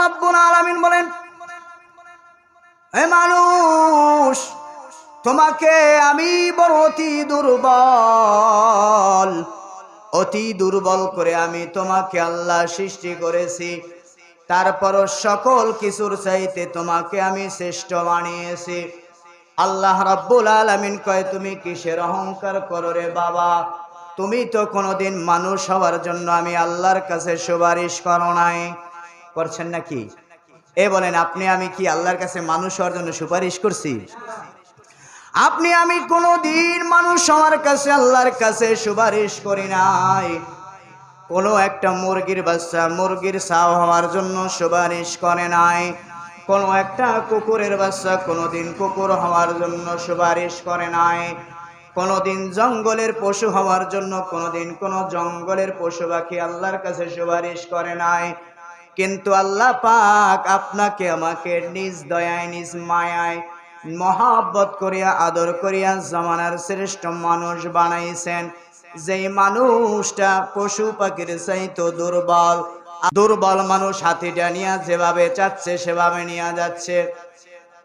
রাব্বুল আলামিন বলেন, হে মানুষ, তোমাকে আমি বড় অতি দুর্বল করে আমি তোমাকে আল্লাহ সৃষ্টি করেছি। তারপরও সকল কিছুর চাইতে তোমাকে আমি শ্রেষ্ঠ বানিয়েছি। আল্লাহ রাব্বুল আলামিন কয়, তুমি কিসের অহংকার করো রে বাবা? তুমি তো কোনোদিন মানুষ হওয়ার জন্য আমি আল্লাহর কাছে সুপারিশ করো নাই। করছেন নাকি? এ বলেন, আপনি আমি কি আল্লাহর কাছে মানুষ হওয়ার জন্য সুপারিশ করছি? আপনি আমি কোনোদিন মানুষ হওয়ার কাছে আল্লাহর কাছে সুপারিশ করি নাই। কোনো একটা মুরগির বাচ্চা মুরগির ছাও হওয়ার জন্য সুপারিশ করে নাই। কোনো একটা কুকুরের বাচ্চা কোনোদিন কুকুর হওয়ার জন্য সুপারিশ করে নাই। কোনোদিন জঙ্গলের পশু হওয়ার জন্য কোনোদিন কোনো জঙ্গলের পশু পাখি আল্লাহর কাছে সুপারিশ করে নাই। কিন্তু আল্লাহ পাক আপনাকে আমাকে নিজ দয়ায় নিজ মায়ায় মহাব্বত করিয়া আদর করিয়া জামানার শ্রেষ্ঠ মানুষ বানাইছেন। যেই মানুষটা পশু পাখির চাইতো দুর্বল মানুষ হাতিটা নিয়ে যেভাবে চাচ্ছে সেভাবে নিয়ে যাচ্ছে,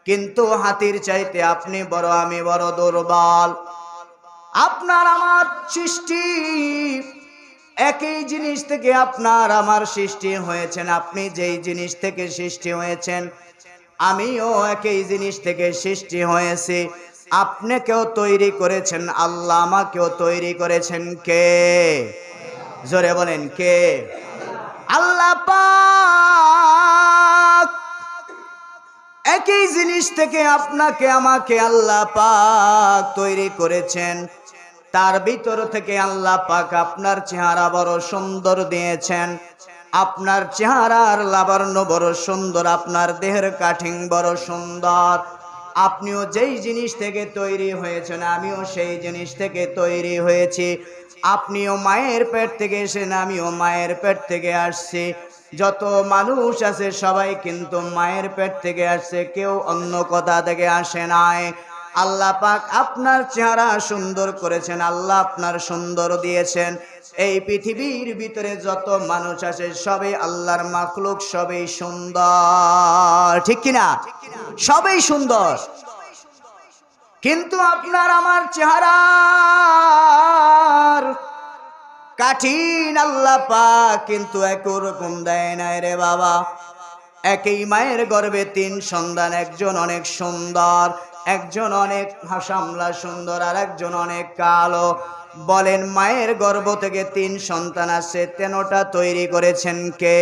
কিন্তু হাতির চাইতে আপনি বড়, আমি বড় দুর্বল। আপনার আমার সৃষ্টি একই জিনিস থেকে আপনার আমার সৃষ্টি হয়েছেন। আপনি যেই জিনিস থেকে সৃষ্টি হয়েছেন আমিও একই জিনিস থেকে সৃষ্টি হয়েছি। আপনাকেও তৈরি করেছেন আল্লাহ, আমাকেও তৈরি করেছেন কে? জোরে বলেন, কে? আল্লাহ পাক। একই জিনিস থেকে আপনাকে আমাকে আল্লাহ পাক তৈরি করেছেন। তার ভিতর থেকে আল্লাহ পাক আপনার চেহারা বড় সুন্দর দিয়েছেন। আপনার চেহারার লাবণ্য বড় সুন্দর, আপনার দেহের কাঠিং বড় সুন্দর। আপনিও যেই জিনিস থেকে তৈরি হয়েছেন আমিও সেই জিনিস থেকে তৈরি হয়েছি। আপনিও মায়ের পেট থেকে এসেছেন, আমিও মায়ের পেট থেকে আসছি। যত মানুষ আছে সবাই কিন্তু মায়ের পেট থেকে আসছে, কেউ অন্য কথা থেকে আসে নাই। আল্লাহ পাক আপনার চেহারা সুন্দর করেছেন, আল্লাহ আপনার সুন্দর দিয়েছেন। এই পৃথিবীর ভিতরে যত মানুষ আছে সবই আল্লাহর মাখলুক, সবই সুন্দর, ঠিক কিনা? সবই সুন্দর। কিন্তু আপনার আমার চেহারার কাঠিন আল্লাহ পাক কিন্তু একরকম দেয় নাই রে বাবা। একই মায়ের গর্ভে 3 সন্তান, একজন অনেক সুন্দর, একজন অনেক হাসামলা সুন্দর, আর একজন অনেক কালো। বলেন, মায়ের গর্ভ থেকে 3 সন্তান আসছে, 3টা তৈরি করেছেন কে?